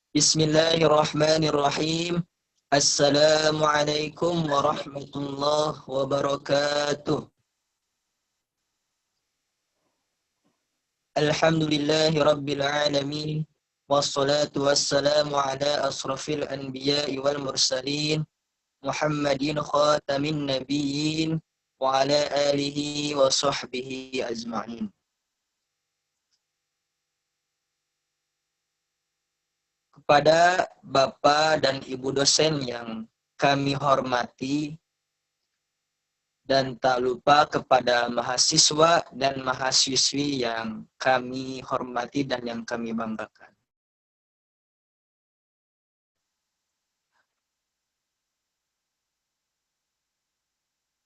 Bismillahirrahmanirrahim. Assalamualaikum warahmatullahi wabarakatuh. Alhamdulillahi rabbil alamin. Wassalatu wassalamu ala asrafil anbiya'i wal mursalin. Muhammadin khatamin nabiyyin wa ala alihi wa sahbihi ajma'in. Kepada Bapak dan Ibu dosen yang kami hormati, dan tak lupa kepada mahasiswa dan mahasiswi yang kami hormati dan yang kami banggakan.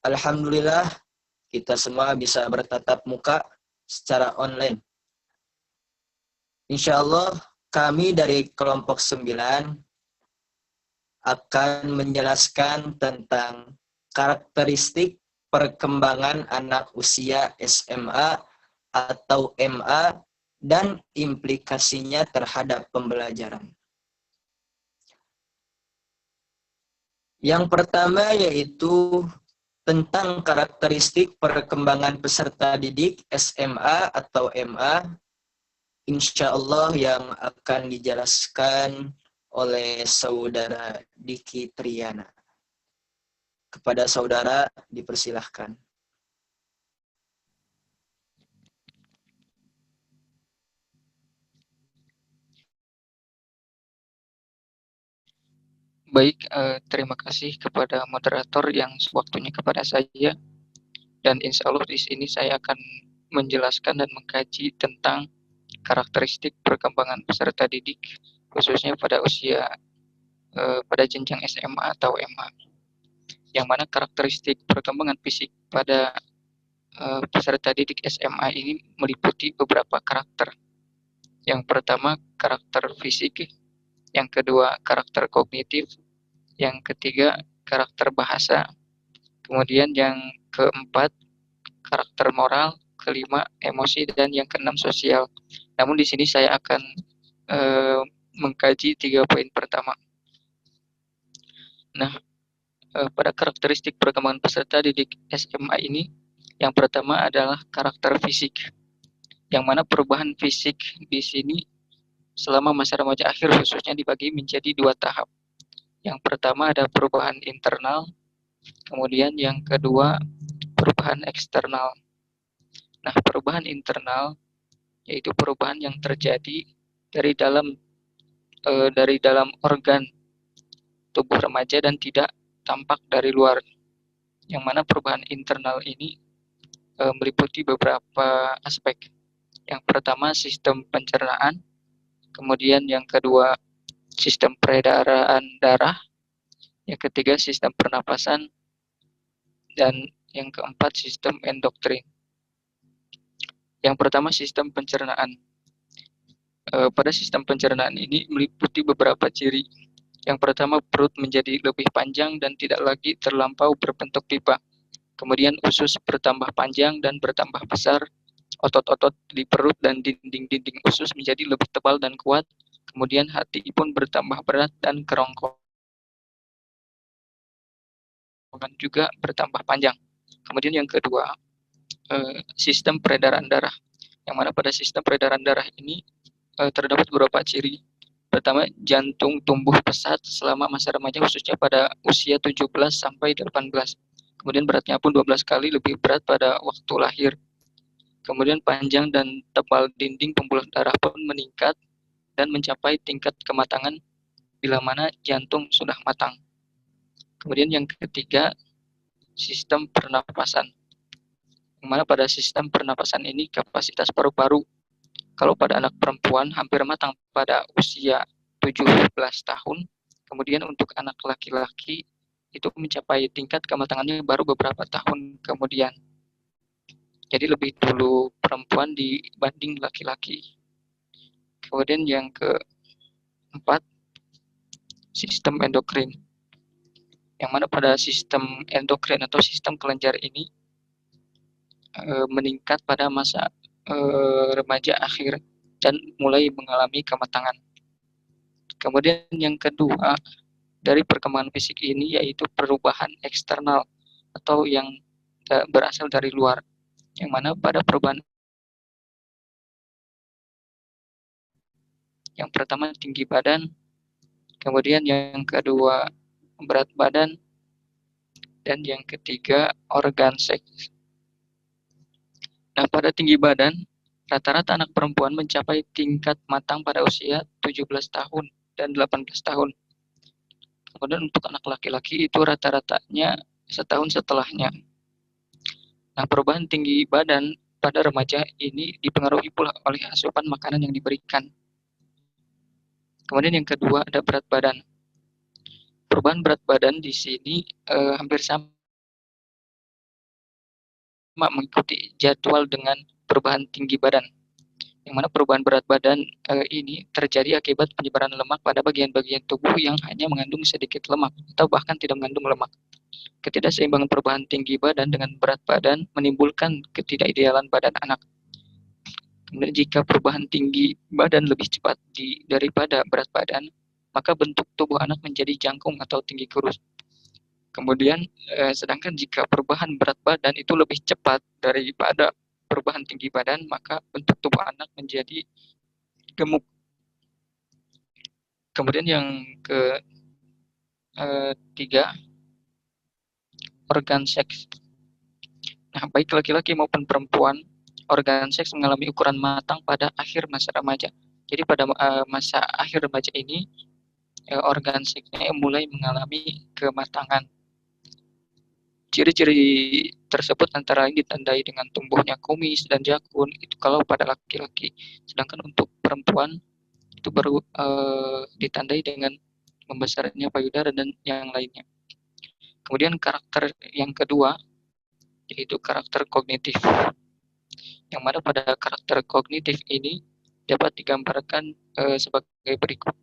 Alhamdulillah, kita semua bisa bertatap muka secara online. Insya Allah, kami dari kelompok 9 akan menjelaskan tentang karakteristik perkembangan anak usia SMA atau MA dan implikasinya terhadap pembelajaran. Yang pertama yaitu tentang karakteristik perkembangan peserta didik SMA atau MA, insya Allah yang akan dijelaskan oleh Saudara Diki Triana. Kepada saudara dipersilahkan. Baik, terima kasih kepada moderator yang sewaktunya kepada saya, dan insya Allah di sini saya akan menjelaskan dan mengkaji tentang karakteristik perkembangan peserta didik, khususnya pada usia pada jenjang SMA atau MA, yang mana karakteristik perkembangan fisik pada peserta didik SMA ini meliputi beberapa karakter. Yang pertama, karakter fisik, yang kedua, karakter kognitif, yang ketiga, karakter bahasa, kemudian yang keempat, karakter moral, kelima, emosi, dan yang keenam, sosial. Namun di sini saya akan mengkaji 3 poin pertama. Nah, pada karakteristik perkembangan peserta didik SMA ini, yang pertama adalah karakter fisik, yang mana perubahan fisik di sini selama masa remaja akhir khususnya dibagi menjadi 2 tahap. Yang pertama ada perubahan internal, kemudian yang kedua perubahan eksternal. Nah, perubahan internal yaitu perubahan yang terjadi dari dalam organ tubuh remaja dan tidak tampak dari luar. Yang mana perubahan internal ini meliputi beberapa aspek. Yang pertama sistem pencernaan, kemudian yang kedua sistem peredaran darah, yang ketiga sistem pernapasan, dan yang keempat sistem endokrin. Yang pertama sistem pencernaan. Pada sistem pencernaan ini meliputi beberapa ciri. Yang pertama, perut menjadi lebih panjang dan tidak lagi terlampau berbentuk pipa. Kemudian usus bertambah panjang dan bertambah besar. Otot-otot di perut dan dinding-dinding usus menjadi lebih tebal dan kuat. Kemudian hati pun bertambah berat dan kerongkongan juga bertambah panjang. Kemudian yang kedua, sistem peredaran darah. Yang mana pada sistem peredaran darah ini terdapat beberapa ciri. Pertama, jantung tumbuh pesat selama masa remaja khususnya pada usia 17 sampai 18. Kemudian beratnya pun 12 kali lebih berat pada waktu lahir. Kemudian panjang dan tebal dinding pembuluh darah pun meningkat dan mencapai tingkat kematangan bila mana jantung sudah matang. Kemudian yang ketiga, sistem pernapasan. Yang mana pada sistem pernapasan ini kapasitas paru-paru kalau pada anak perempuan hampir matang pada usia 17 tahun, kemudian untuk anak laki-laki itu mencapai tingkat kematangannya baru beberapa tahun kemudian. Jadi lebih dulu perempuan dibanding laki-laki. Kemudian yang keempat, sistem endokrin. Yang mana pada sistem endokrin atau sistem kelenjar ini meningkat pada masa remaja akhir dan mulai mengalami kematangan. Kemudian yang kedua dari perkembangan fisik ini yaitu perubahan eksternal atau yang berasal dari luar, yang mana pada perubahan yang pertama tinggi badan, kemudian yang kedua berat badan, dan yang ketiga organ seks. Nah, pada tinggi badan, rata-rata anak perempuan mencapai tingkat matang pada usia 17 tahun dan 18 tahun. Kemudian untuk anak laki-laki itu rata-ratanya setahun setelahnya. Nah, perubahan tinggi badan pada remaja ini dipengaruhi pula oleh asupan makanan yang diberikan. Kemudian yang kedua ada berat badan. Perubahan berat badan di sini hampir sama mengikuti jadwal dengan perubahan tinggi badan. Yang mana perubahan berat badan ini terjadi akibat penyebaran lemak pada bagian-bagian tubuh yang hanya mengandung sedikit lemak atau bahkan tidak mengandung lemak. Ketidakseimbangan perubahan tinggi badan dengan berat badan menimbulkan ketidakidealan badan anak. Kemudian jika perubahan tinggi badan lebih cepat daripada berat badan, maka bentuk tubuh anak menjadi jangkung atau tinggi kurus. Kemudian sedangkan jika perubahan berat badan itu lebih cepat daripada perubahan tinggi badan, maka bentuk tubuh anak menjadi gemuk. Kemudian yang ketiga, organ seks. Nah, baik laki-laki maupun perempuan, organ seks mengalami ukuran matang pada akhir masa remaja. Jadi pada masa akhir remaja ini, organ seksnya mulai mengalami kematangan. Ciri-ciri tersebut antara lain ditandai dengan tumbuhnya kumis dan jakun itu kalau pada laki-laki, sedangkan untuk perempuan itu baru ditandai dengan membesarnya payudara dan yang lainnya. Kemudian karakter yang kedua yaitu karakter kognitif, yang mana pada karakter kognitif ini dapat digambarkan sebagai berikut.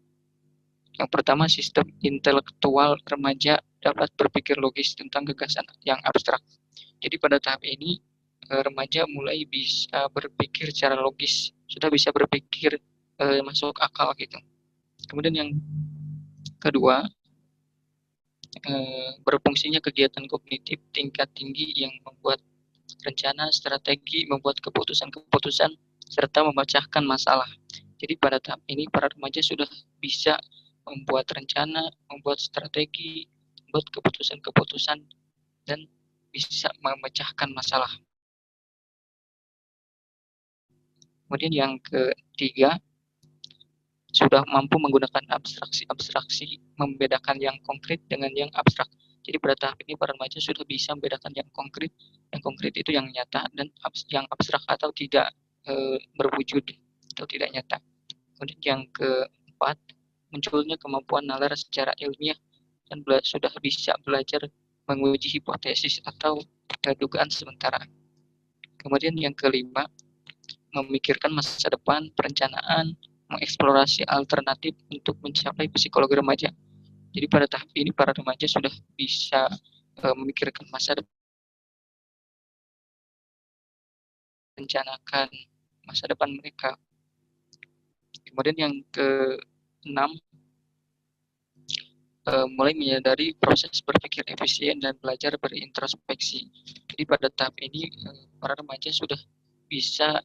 Yang pertama, sistem intelektual remaja dapat berpikir logis tentang gagasan yang abstrak. Jadi pada tahap ini remaja mulai bisa berpikir secara logis, sudah bisa berpikir masuk akal gitu. Kemudian yang kedua, berfungsinya kegiatan kognitif tingkat tinggi yang membuat rencana, strategi, membuat keputusan-keputusan, serta memecahkan masalah. Jadi pada tahap ini para remaja sudah bisa membuat rencana, membuat strategi, membuat keputusan-keputusan, dan bisa memecahkan masalah. Kemudian yang ketiga, sudah mampu menggunakan abstraksi membedakan yang konkret dengan yang abstrak. Jadi pada tahap ini para remaja sudah bisa membedakan yang konkret itu yang nyata, dan yang abstrak atau tidak berwujud atau tidak nyata. Kemudian yang keempat, munculnya kemampuan nalar secara ilmiah dan sudah bisa belajar menguji hipotesis atau dugaan sementara. Kemudian yang kelima, memikirkan masa depan, perencanaan, mengeksplorasi alternatif untuk mencapai psikologi remaja. Jadi pada tahap ini para remaja sudah bisa memikirkan masa depan, merencanakan masa depan mereka. Kemudian yang keenam, mulai menyadari proses berpikir efisien dan belajar berintrospeksi. Jadi pada tahap ini para remaja sudah bisa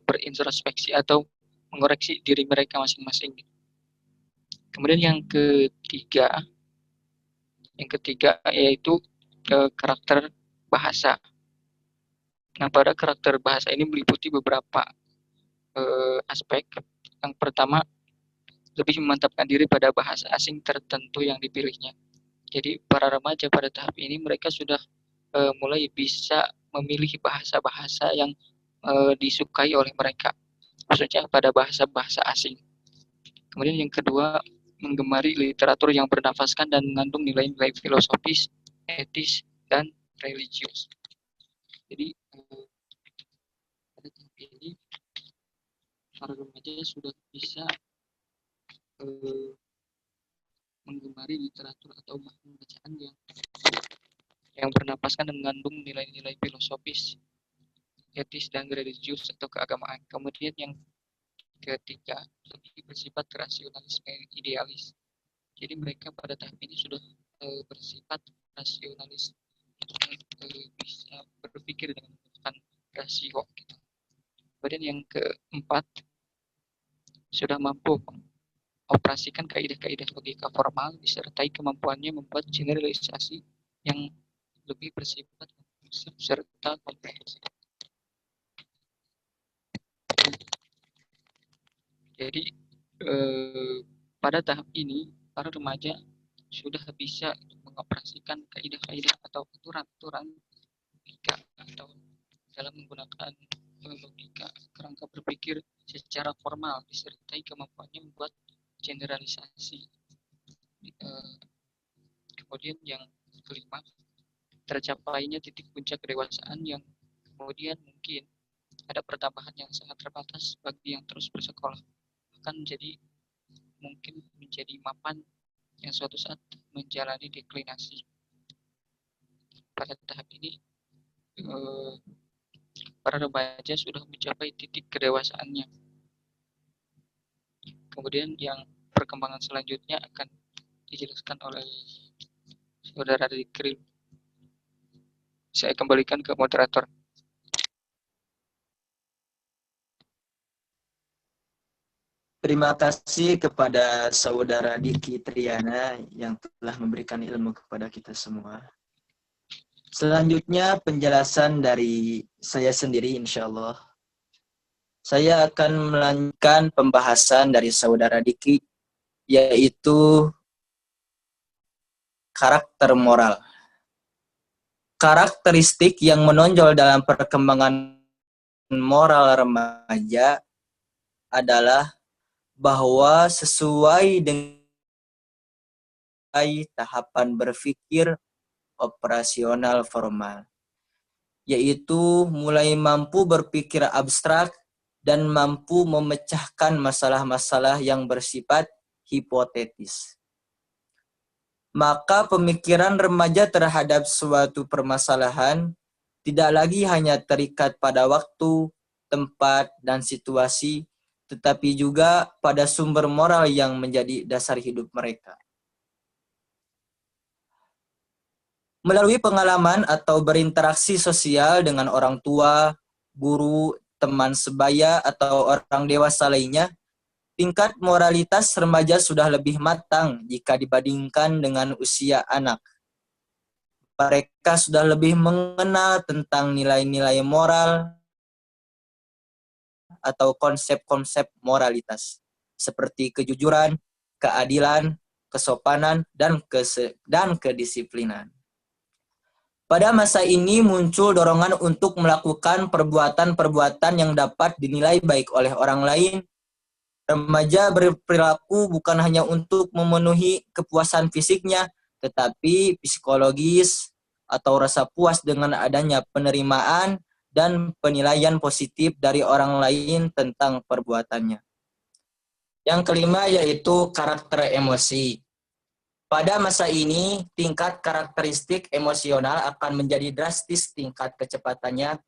berintrospeksi atau mengoreksi diri mereka masing-masing. Kemudian yang ketiga yaitu karakter bahasa. Nah, pada karakter bahasa ini meliputi beberapa aspek. Yang pertama, lebih memantapkan diri pada bahasa asing tertentu yang dipilihnya. Jadi para remaja pada tahap ini mereka sudah mulai bisa memilih bahasa-bahasa yang disukai oleh mereka, khususnya pada bahasa-bahasa asing. Kemudian yang kedua, menggemari literatur yang bernafaskan dan mengandung nilai-nilai filosofis, etis, dan religius. Jadi pada tahap ini para remaja sudah bisa menggemari literatur atau bahan bacaan yang bernafaskan dan mengandung nilai-nilai filosofis, etis, dan religius atau keagamaan. Kemudian yang Ketiga, lebih bersifat rasionalisme idealis. Jadi mereka pada tahap ini sudah bersifat rasionalis, bisa berpikir dengan menggunakan rasio gitu. Kemudian yang keempat, sudah mampu mengoperasikan kaidah-kaidah logika formal disertai kemampuannya membuat generalisasi yang lebih bersifat konklusif serta komprehensif. Jadi pada tahap ini para remaja sudah bisa mengoperasikan kaidah-kaidah atau aturan-aturan logika atau dalam menggunakan logika kerangka berpikir secara formal disertai kemampuannya membuat generalisasi. Kemudian yang kelima, tercapainya titik puncak kedewasaan yang kemudian mungkin ada pertambahan yang sangat terbatas bagi yang terus bersekolah, akan mungkin menjadi mapan yang suatu saat menjalani deklinasi. Pada tahap ini para remaja sudah mencapai titik kedewasaannya. Kemudian yang perkembangan selanjutnya akan dijelaskan oleh Saudara Dikril. Saya kembalikan ke moderator. Terima kasih kepada Saudara Diki Triana yang telah memberikan ilmu kepada kita semua. Selanjutnya penjelasan dari saya sendiri insya Allah. Saya akan melanjutkan pembahasan dari Saudara Diki, yaitu karakter moral. Karakteristik yang menonjol dalam perkembangan moral remaja adalah bahwa sesuai dengan tahapan berpikir operasional formal, yaitu mulai mampu berpikir abstrak dan mampu memecahkan masalah-masalah yang bersifat hipotetis. Maka pemikiran remaja terhadap suatu permasalahan tidak lagi hanya terikat pada waktu, tempat, dan situasi, tetapi juga pada sumber moral yang menjadi dasar hidup mereka. Melalui pengalaman atau berinteraksi sosial dengan orang tua, guru, teman sebaya, atau orang dewasa lainnya, tingkat moralitas remaja sudah lebih matang jika dibandingkan dengan usia anak. Mereka sudah lebih mengenal tentang nilai-nilai moral atau konsep-konsep moralitas, seperti kejujuran, keadilan, kesopanan, dan kedisiplinan. Pada masa ini muncul dorongan untuk melakukan perbuatan-perbuatan yang dapat dinilai baik oleh orang lain. Remaja berperilaku bukan hanya untuk memenuhi kepuasan fisiknya, tetapi psikologis atau rasa puas dengan adanya penerimaan dan penilaian positif dari orang lain tentang perbuatannya. Yang kelima yaitu karakter emosi. Pada masa ini, tingkat karakteristik emosional akan menjadi drastis tingkat kecepatannya.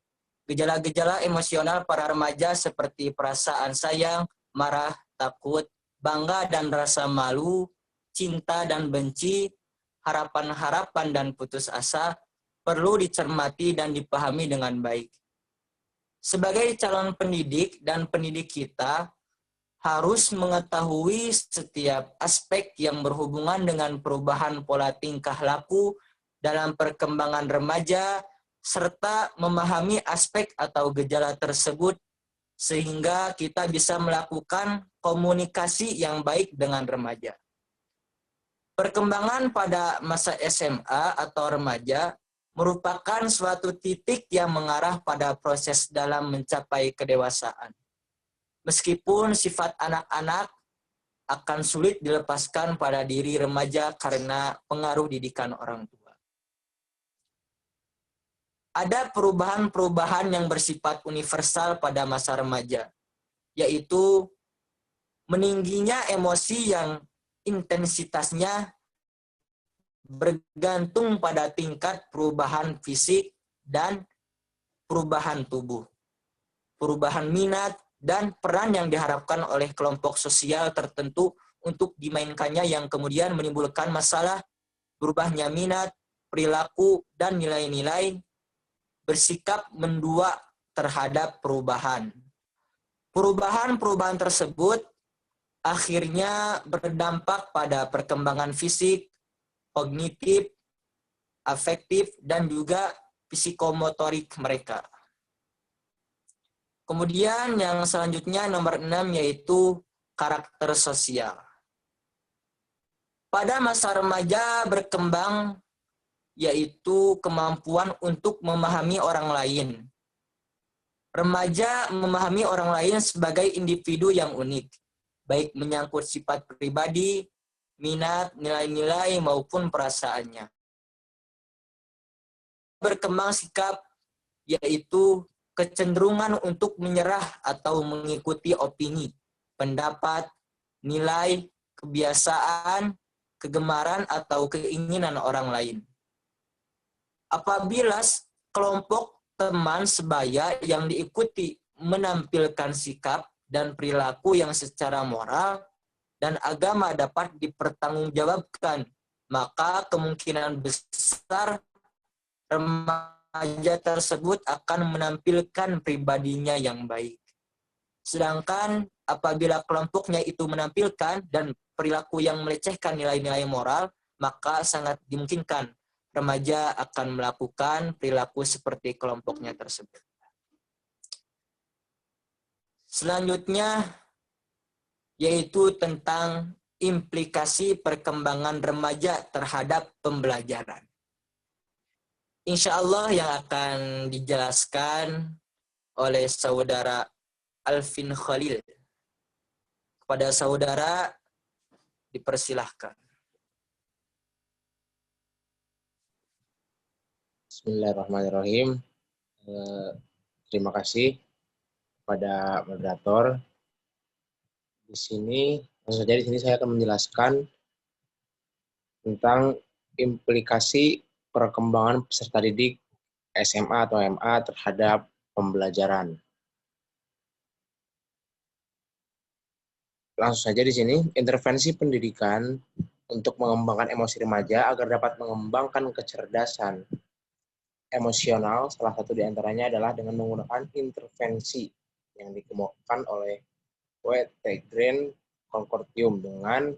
Gejala-gejala emosional para remaja seperti perasaan sayang, marah, takut, bangga dan rasa malu, cinta dan benci, harapan-harapan dan putus asa perlu dicermati dan dipahami dengan baik. Sebagai calon pendidik dan pendidik kita harus mengetahui setiap aspek yang berhubungan dengan perubahan pola tingkah laku dalam perkembangan remaja, serta memahami aspek atau gejala tersebut sehingga kita bisa melakukan komunikasi yang baik dengan remaja. Perkembangan pada masa SMA atau remaja merupakan suatu titik yang mengarah pada proses dalam mencapai kedewasaan. Meskipun sifat anak-anak akan sulit dilepaskan pada diri remaja karena pengaruh didikan orang tua. Ada perubahan-perubahan yang bersifat universal pada masa remaja, yaitu meningginya emosi yang intensitasnya bergantung pada tingkat perubahan fisik dan perubahan tubuh. Perubahan minat, dan peran yang diharapkan oleh kelompok sosial tertentu untuk dimainkannya yang kemudian menimbulkan masalah berubahnya minat, perilaku, dan nilai-nilai bersikap mendua terhadap perubahan. Perubahan-perubahan tersebut akhirnya berdampak pada perkembangan fisik, kognitif, afektif, dan juga psikomotorik mereka. Kemudian yang selanjutnya nomor 6 yaitu karakter sosial. Pada masa remaja berkembang yaitu kemampuan untuk memahami orang lain. Remaja memahami orang lain sebagai individu yang unik, baik menyangkut sifat pribadi, minat, nilai-nilai, maupun perasaannya. Berkembang sikap yaitu kecenderungan untuk menyerah atau mengikuti opini, pendapat, nilai, kebiasaan, kegemaran, atau keinginan orang lain. Apabila kelompok teman sebaya yang diikuti menampilkan sikap dan perilaku yang secara moral dan agama dapat dipertanggungjawabkan, maka kemungkinan besar remaja tersebut akan menampilkan pribadinya yang baik. Sedangkan apabila kelompoknya itu menampilkan dan perilaku yang melecehkan nilai-nilai moral, maka sangat dimungkinkan remaja akan melakukan perilaku seperti kelompoknya tersebut. Selanjutnya, yaitu tentang implikasi perkembangan remaja terhadap pembelajaran. Insya Allah yang akan dijelaskan oleh saudara Alvin Khalil. Kepada saudara, dipersilahkan. Bismillahirrahmanirrahim. Terima kasih kepada moderator. Di sini saya akan menjelaskan tentang implikasi perkembangan peserta didik SMA atau MA terhadap pembelajaran. Langsung saja di sini, intervensi pendidikan untuk mengembangkan emosi remaja agar dapat mengembangkan kecerdasan emosional, salah satu diantaranya adalah dengan menggunakan intervensi yang dikemukakan oleh W.T. Green Consortium dengan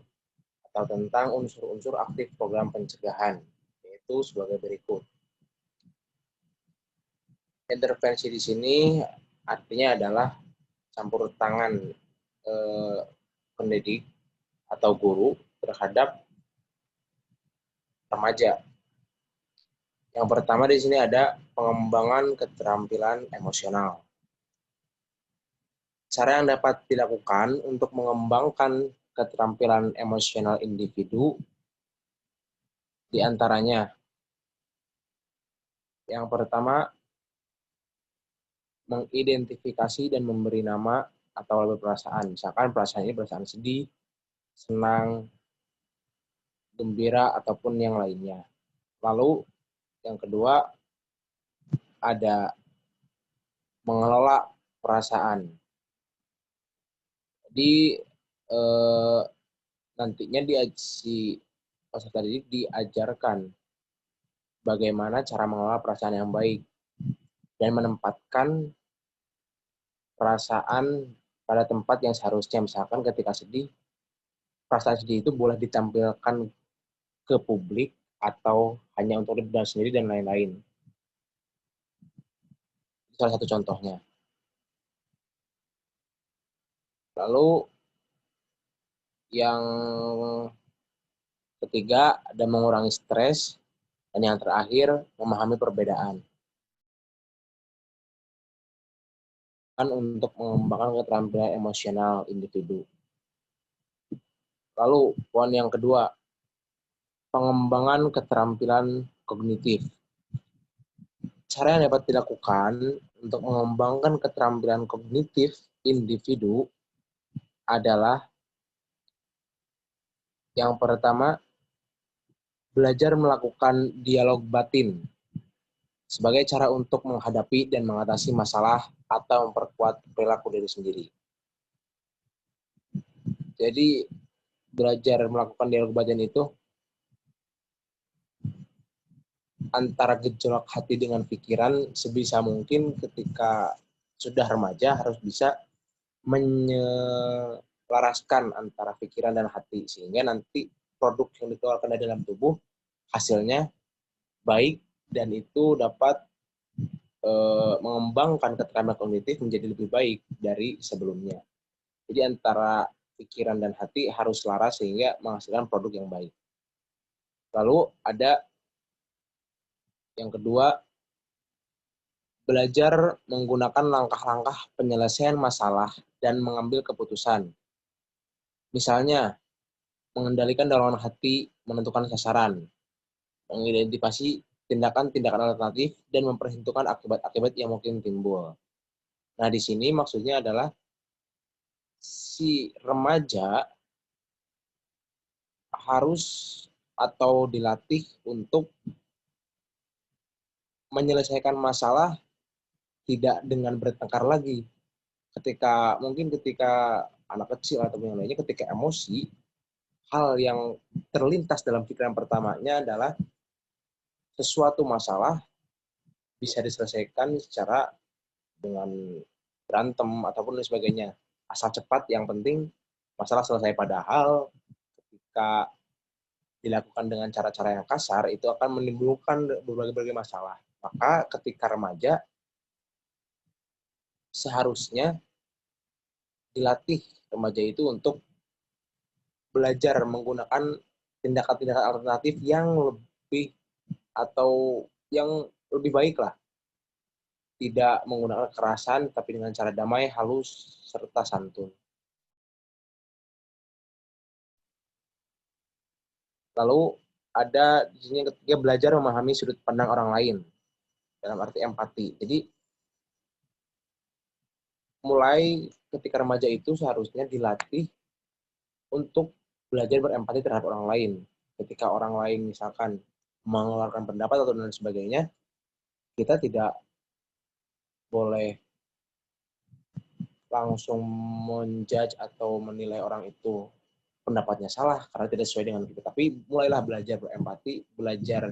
atau tentang unsur-unsur aktif program pencegahan, yaitu sebagai berikut. Intervensi di sini artinya adalah campur tangan pendidik atau guru terhadap remaja. Yang pertama di sini ada pengembangan keterampilan emosional. Cara yang dapat dilakukan untuk mengembangkan keterampilan emosional individu diantaranya yang pertama, mengidentifikasi dan memberi nama atau label perasaan. Misalkan perasaan ini perasaan sedih, senang, gembira, ataupun yang lainnya. Lalu yang kedua, ada mengelola perasaan. Jadi nantinya si peserta didik diajarkan bagaimana cara mengelola perasaan yang baik dan menempatkan perasaan pada tempat yang seharusnya. Misalkan ketika sedih, perasaan sedih itu boleh ditampilkan ke publik atau hanya untuk diri sendiri dan lain-lain. Salah satu contohnya. Lalu yang ketiga ada mengurangi stres, dan yang terakhir memahami perbedaan. Untuk mengembangkan keterampilan emosional individu. Lalu poin yang kedua, pengembangan keterampilan kognitif. Cara yang dapat dilakukan untuk mengembangkan keterampilan kognitif individu adalah yang pertama, belajar melakukan dialog batin sebagai cara untuk menghadapi dan mengatasi masalah atau memperkuat perilaku diri sendiri. Jadi belajar melakukan dialog batin itu antara gejolak hati dengan pikiran sebisa mungkin ketika sudah remaja harus bisa menyelaraskan antara pikiran dan hati sehingga nanti produk yang dikeluarkan dari dalam tubuh hasilnya baik dan itu dapat mengembangkan keterampilan kognitif menjadi lebih baik dari sebelumnya. Jadi antara pikiran dan hati harus selaras sehingga menghasilkan produk yang baik. Lalu ada yang kedua, belajar menggunakan langkah-langkah penyelesaian masalah dan mengambil keputusan. Misalnya, mengendalikan dorongan hati, menentukan sasaran, mengidentifikasi tindakan-tindakan alternatif, dan memperhitungkan akibat-akibat yang mungkin timbul. Nah, di sini maksudnya adalah si remaja harus atau dilatih untuk menyelesaikan masalah tidak dengan bertengkar lagi. Ketika anak kecil atau yang lainnya ketika emosi, hal yang terlintas dalam pikiran pertamanya adalah sesuatu masalah bisa diselesaikan secara dengan berantem ataupun lain sebagainya. Asal cepat, yang penting masalah selesai. Padahal ketika dilakukan dengan cara-cara yang kasar, itu akan menimbulkan berbagai masalah. Maka ketika remaja, seharusnya dilatih remaja itu untuk belajar menggunakan tindakan-tindakan alternatif yang lebih atau yang lebih baik lah. Tidak menggunakan kekerasan, tapi dengan cara damai, halus, serta santun. Lalu ada di sini yang ketiga, belajar memahami sudut pandang orang lain dalam arti empati. Jadi mulai ketika remaja itu seharusnya dilatih untuk belajar berempati terhadap orang lain. Ketika orang lain misalkan mengeluarkan pendapat atau dan sebagainya, kita tidak boleh langsung menjudge atau menilai orang itu pendapatnya salah karena tidak sesuai dengan kita. Tapi mulailah belajar berempati, belajar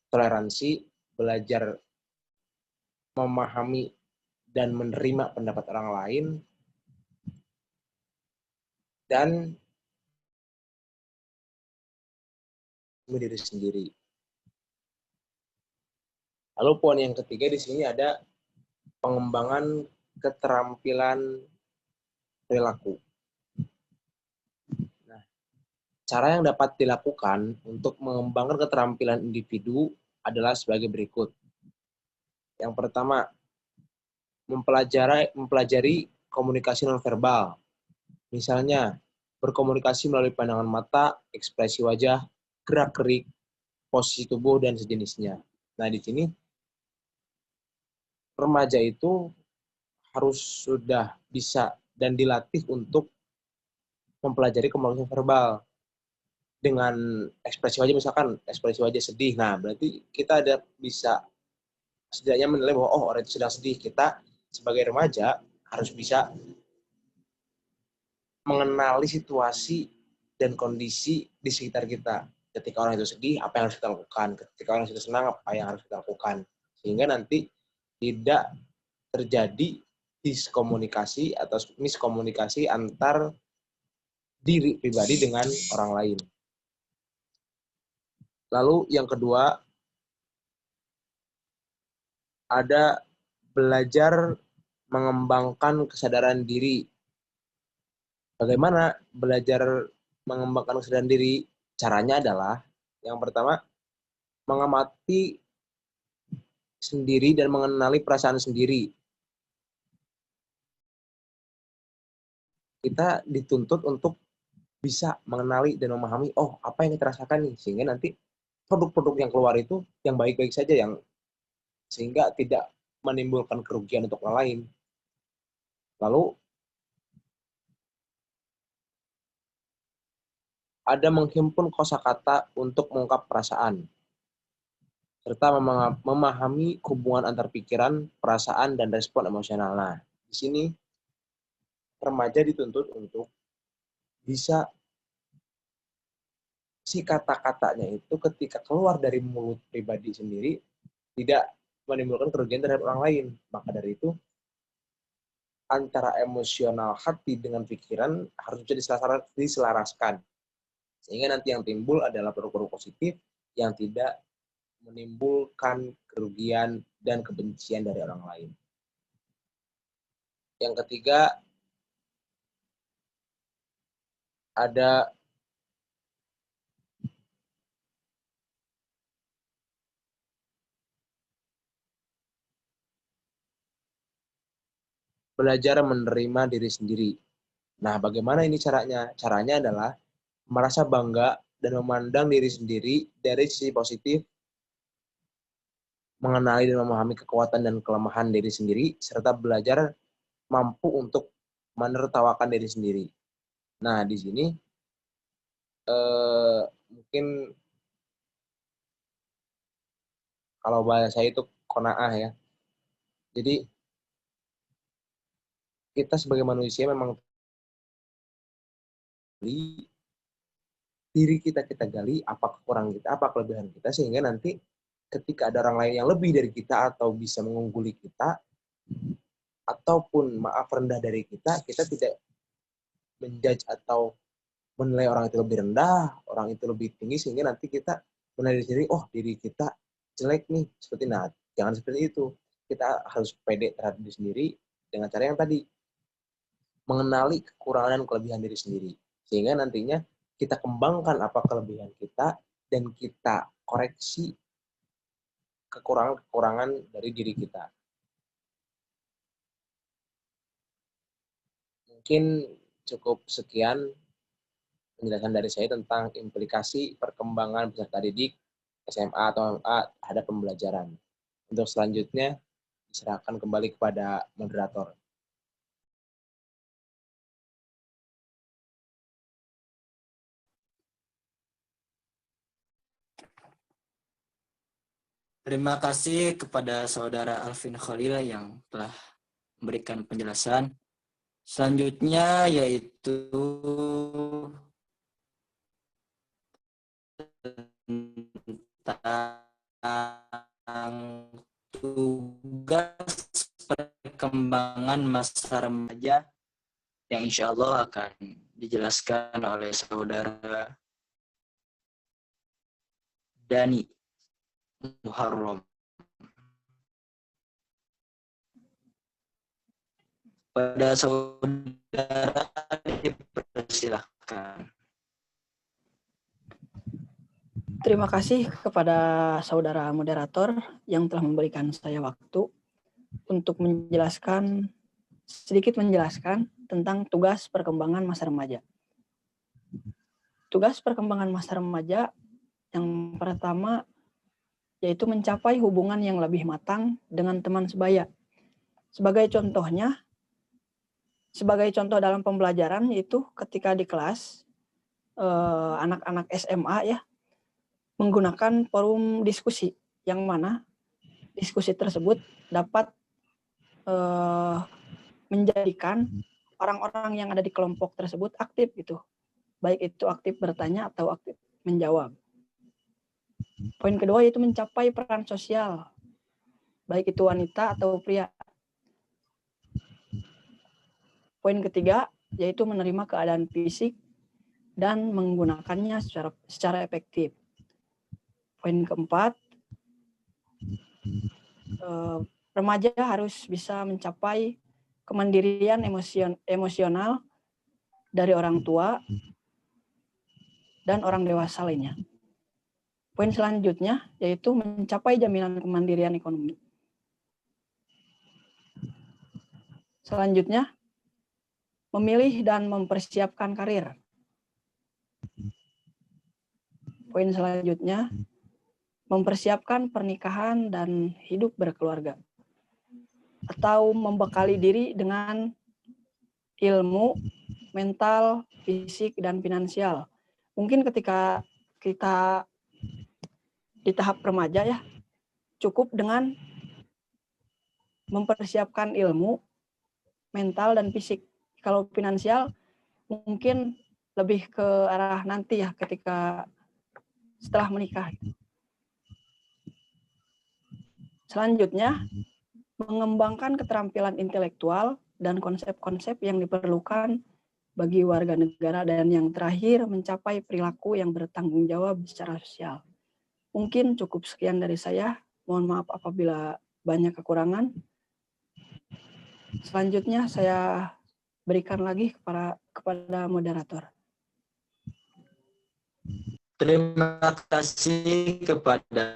toleransi, belajar memahami dan menerima pendapat orang lain, dan diri sendiri. Lalu poin yang ketiga di sini ada pengembangan keterampilan perilaku. Nah, cara yang dapat dilakukan untuk mengembangkan keterampilan individu adalah sebagai berikut. Yang pertama, mempelajari komunikasi nonverbal. Misalnya, berkomunikasi melalui pandangan mata, ekspresi wajah, gerak-gerik, posisi tubuh, dan sejenisnya. Nah, di sini remaja itu harus sudah bisa dan dilatih untuk mempelajari komunikasi verbal dengan ekspresi wajah, misalkan ekspresi wajah sedih. Nah, berarti kita ada bisa setidaknya menilai bahwa orang itu sedang sedih. Kita sebagai remaja harus bisa mengenali situasi dan kondisi di sekitar kita. Ketika orang itu sedih, apa yang harus kita lakukan? Ketika orang itu senang, apa yang harus kita lakukan? Sehingga nanti tidak terjadi diskomunikasi atau miskomunikasi antar diri pribadi dengan orang lain. Lalu yang kedua, ada belajar mengembangkan kesadaran diri. Bagaimana belajar mengembangkan kesadaran diri? Caranya adalah, yang pertama, mengamati sendiri dan mengenali perasaan sendiri. Kita dituntut untuk bisa mengenali dan memahami, oh apa yang kita rasakan nih, sehingga nanti produk-produk yang keluar itu yang baik-baik saja, yang sehingga tidak menimbulkan kerugian untuk orang lain. Lalu ada menghimpun kosakata untuk mengungkap perasaan, serta memahami hubungan antar pikiran, perasaan, dan respon emosional. Nah, di sini remaja dituntut untuk bisa si kata-katanya itu ketika keluar dari mulut pribadi sendiri tidak menimbulkan kerugian terhadap orang lain. Maka dari itu antara emosional hati dengan pikiran harus bisa diselaraskan. Sehingga nanti yang timbul adalah produk-produk positif yang tidak menimbulkan kerugian dan kebencian dari orang lain. Yang ketiga, ada belajar menerima diri sendiri. Nah, bagaimana ini caranya? Caranya adalah merasa bangga dan memandang diri sendiri dari sisi positif, mengenali dan memahami kekuatan dan kelemahan diri sendiri, serta belajar mampu untuk menertawakan diri sendiri. Nah, di sini mungkin kalau bahasa itu qanaah ya. Jadi kita sebagai manusia memang diri kita gali, apa kekurangan kita, apa kelebihan kita, sehingga nanti ketika ada orang lain yang lebih dari kita atau bisa mengungguli kita, ataupun maaf rendah dari kita tidak menjudge atau menilai orang itu lebih rendah, orang itu lebih tinggi, sehingga nanti kita menilai sendiri, oh diri kita jelek nih, seperti nah, jangan seperti itu. Kita harus pede terhadap diri sendiri dengan cara yang tadi, mengenali kekurangan dan kelebihan diri sendiri. Sehingga nantinya kita kembangkan apa kelebihan kita dan kita koreksi kekurangan-kekurangan dari diri kita. Mungkin cukup sekian penjelasan dari saya tentang implikasi perkembangan peserta didik SMA atau MMA terhadap pembelajaran. Untuk selanjutnya, diserahkan kembali kepada moderator. Terima kasih kepada Saudara Alvin Khalil yang telah memberikan penjelasan. Selanjutnya yaitu tentang tugas perkembangan masa remaja yang insya Allah akan dijelaskan oleh Saudara Dani Muharram. Pada saudara dipersilahkan. Terima kasih kepada saudara moderator yang telah memberikan saya waktu untuk sedikit menjelaskan tentang tugas perkembangan masa remaja. Tugas perkembangan masa remaja yang pertama yaitu mencapai hubungan yang lebih matang dengan teman sebaya. Sebagai contoh dalam pembelajaran yaitu ketika di kelas anak-anak SMA ya menggunakan forum diskusi yang mana diskusi tersebut dapat menjadikan orang-orang yang ada di kelompok tersebut aktif gitu. Baik itu aktif bertanya atau aktif menjawab. Poin kedua yaitu mencapai peran sosial, baik itu wanita atau pria. Poin ketiga yaitu menerima keadaan fisik dan menggunakannya secara efektif. Poin keempat, remaja harus bisa mencapai kemandirian emosional dari orang tua dan orang dewasa lainnya. Poin selanjutnya yaitu mencapai jaminan kemandirian ekonomi. Selanjutnya, memilih dan mempersiapkan karir. Poin selanjutnya, mempersiapkan pernikahan dan hidup berkeluarga. Atau membekali diri dengan ilmu, mental, fisik, dan finansial. Mungkin ketika kita di tahap remaja ya, cukup dengan mempersiapkan ilmu, mental, dan fisik. Kalau finansial mungkin lebih ke arah nanti ya ketika setelah menikah. Selanjutnya, mengembangkan keterampilan intelektual dan konsep-konsep yang diperlukan bagi warga negara, dan yang terakhir mencapai perilaku yang bertanggung jawab secara sosial. Mungkin cukup sekian dari saya. Mohon maaf apabila banyak kekurangan. Selanjutnya saya berikan lagi kepada moderator. Terima kasih kepada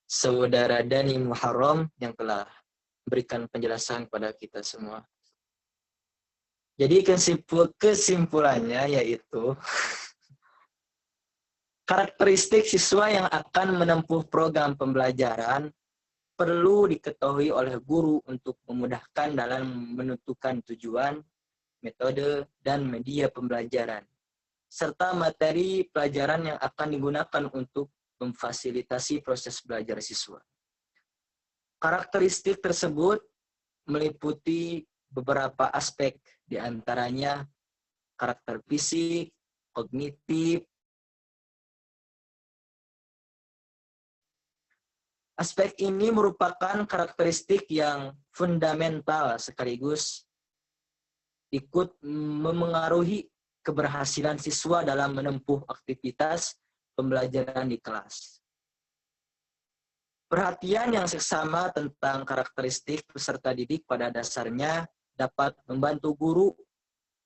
Saudara Dani Muharram yang telah memberikan penjelasan kepada kita semua. Jadi kesimpulannya yaitu karakteristik siswa yang akan menempuh program pembelajaran perlu diketahui oleh guru untuk memudahkan dalam menentukan tujuan, metode, dan media pembelajaran, serta materi pelajaran yang akan digunakan untuk memfasilitasi proses belajar siswa. Karakteristik tersebut meliputi beberapa aspek, di antaranya karakter fisik, kognitif. Aspek ini merupakan karakteristik yang fundamental sekaligus ikut memengaruhi keberhasilan siswa dalam menempuh aktivitas pembelajaran di kelas. Perhatian yang seksama tentang karakteristik peserta didik pada dasarnya dapat membantu guru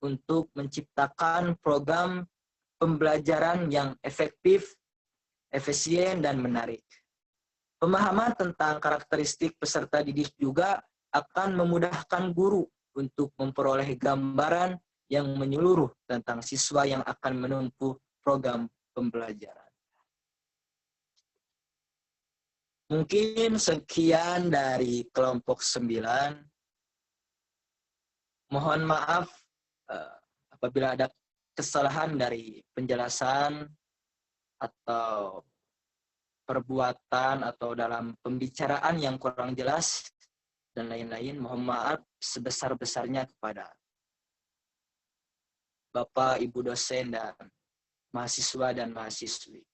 untuk menciptakan program pembelajaran yang efektif, efisien, dan menarik. Pemahaman tentang karakteristik peserta didik juga akan memudahkan guru untuk memperoleh gambaran yang menyeluruh tentang siswa yang akan menempuh program pembelajaran. Mungkin sekian dari kelompok 9. Mohon maaf apabila ada kesalahan dari penjelasan atau perbuatan atau dalam pembicaraan yang kurang jelas dan lain-lain. Mohon maaf sebesar-besarnya kepada Bapak, Ibu dosen, dan mahasiswa dan mahasiswi.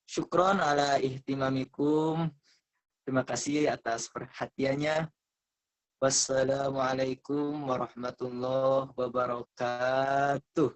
Syukron ala ihtimamikum. Terima kasih atas perhatiannya. Wassalamualaikum warahmatullahi wabarakatuh.